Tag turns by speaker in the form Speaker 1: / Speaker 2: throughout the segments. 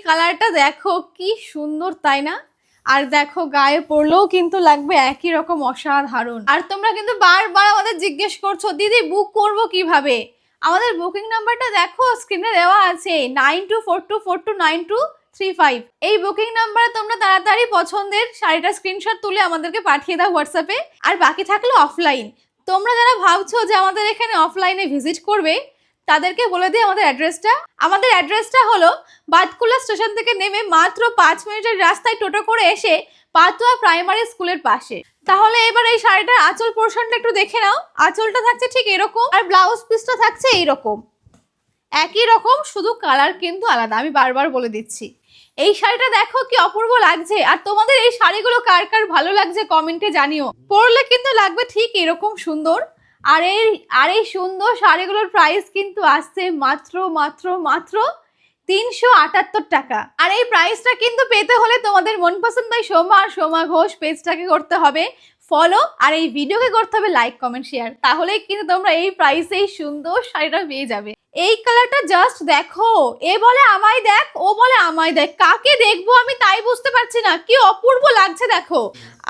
Speaker 1: কালারটা দেখো কি সুন্দর, তাই না? আর দেখো গায়ে পরলেও কিন্তু লাগবে একই রকম অসাধারণ। আর তোমরা কিন্তু বারবার আমাদের জিজ্ঞেস করছো দিদি বুক করব কিভাবে। আমাদের বুকিং নাম্বারটা দেখো স্ক্রিনে দেওয়া আছে 9242429235। এই বুকিং নাম্বারে তোমরা তাড়াতাড়ি পছন্দের শাড়িটা স্ক্রিনশট তুলে আমাদেরকে পাঠিয়ে দাও হোয়াটসঅ্যাপে। আর বাকি থাকলো অফলাইন। তোমরা যারা ভাবছো যে আমাদের এখানে অফলাইনে ভিজিট করবে তাদেরকে বলে দিই আমাদের অ্যাড্রেসটা হলো বাতকুলা স্টেশন থেকে নেমে মাত্র 5 মিনিটের রাস্তায় টোটো করে এসে পাতুয়া প্রাইমারি স্কুলের পাশে। তাহলে এবার এই শাড়িটার আঁচল পোর্শনটা একটু দেখে নাও। আঁচলটা থাকছে ঠিক এরকম আর ব্লাউজ পিসটা থাকছে এইরকম, একই রকম, শুধু কালার কিন্তু আলাদা। আমি বারবার বলে দিচ্ছি। এই শাড়িটা দেখো কি অপূর্ব লাগছে। আর তোমাদের এই শাড়িগুলো কার কার ভালো লাগছে কমেন্টে জানিও। পরলে কিন্তু লাগবে ঠিক এরকম সুন্দর। আর এই সুন্দর শাড়িগুলোর প্রাইস কিন্তু আসছে মাত্র মাত্র মাত্র 378 টাকা। আর এই প্রাইসটা কিন্তু পেতে হলে তোমাদের মনপছন্দ সোমা ঘোষ পেজটাকে করতে হবে ফলো, আর এই ভিডিওকে করতে হবে লাইক কমেন্ট শেয়ার। তাহলেই কিন্তু তোমরা এই প্রাইসে এই সুন্দর শাড়িটা পেয়ে যাবে। এই কালারটা জাস্ট দেখো, এ বলে আমায় দেখ, ও বলে আমায় দেখ, কাকে দেখবো আমি তাই বুঝতে পারছি না। কি অপূর্ব লাগছে দেখো।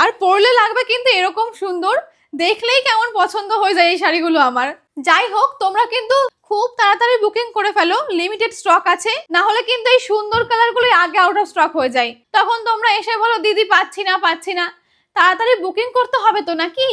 Speaker 1: আর পরলে লাগবে কিন্তু এরকম সুন্দর, দেখলেই কেমন পছন্দ হয়ে যায় এই শাড়িগুলো আমার। যাই হোক, তোমরা কিন্তু খুব তাড়াতাড়ি বুকিং করে ফেলো, লিমিটেড স্টক আছে, না হলে কিন্তু এই সুন্দর কালারগুলো আগে আউট অফ স্টক হয়ে যায়। তখন তোমরা এসে বলো দিদি পাচ্ছি না। তাড়াতাড়ি বুকিং করতে হবে তো নাকি।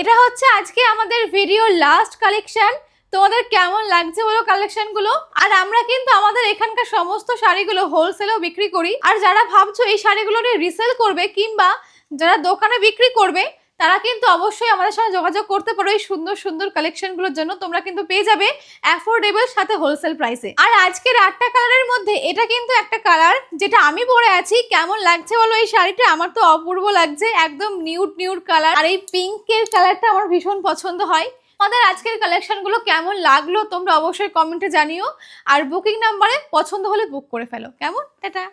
Speaker 1: এটা হচ্ছে আজকে আমাদের ভিডিওর লাস্ট কালেকশন। তোমাদের কেমন লাগছে বলো কালেকশন গুলো। আর আমরা কিন্তু আমাদের এখানকার সমস্ত শাড়িগুলো হোলসেলেও বিক্রি করি। আর যারা ভাবছো এই শাড়িগুলো নিয়ে রিসেল করবে কিংবা যারা দোকানে বিক্রি করবে তারা কিন্তু অবশ্যই আমাদের সাথে যোগাযোগ করতে পারো। এই সুন্দর সুন্দর কালেকশনগুলোর জন্য তোমরা কিন্তু পেয়ে যাবে অ্যাফোর্ডেবল সাথে হোলসেল প্রাইসে। আর আজকের 8টা কালারের মধ্যে এটা কিন্তু একটা কালার যেটা আমি পরে আছি। কেমন লাগছে বলো এই শাড়িটা? আমার তো অপূর্ব লাগছে, একদম নিউড কালার। আর এই পিঙ্কের কালারটা আমার ভীষণ পছন্দ হয়। আমাদের আজকের কালেকশনগুলো কেমন লাগলো তোমরা অবশ্যই কমেন্টে জানিও। আর বুকিং নাম্বারে পছন্দ হলে বুক করে ফেলো। কেমন? টাটা।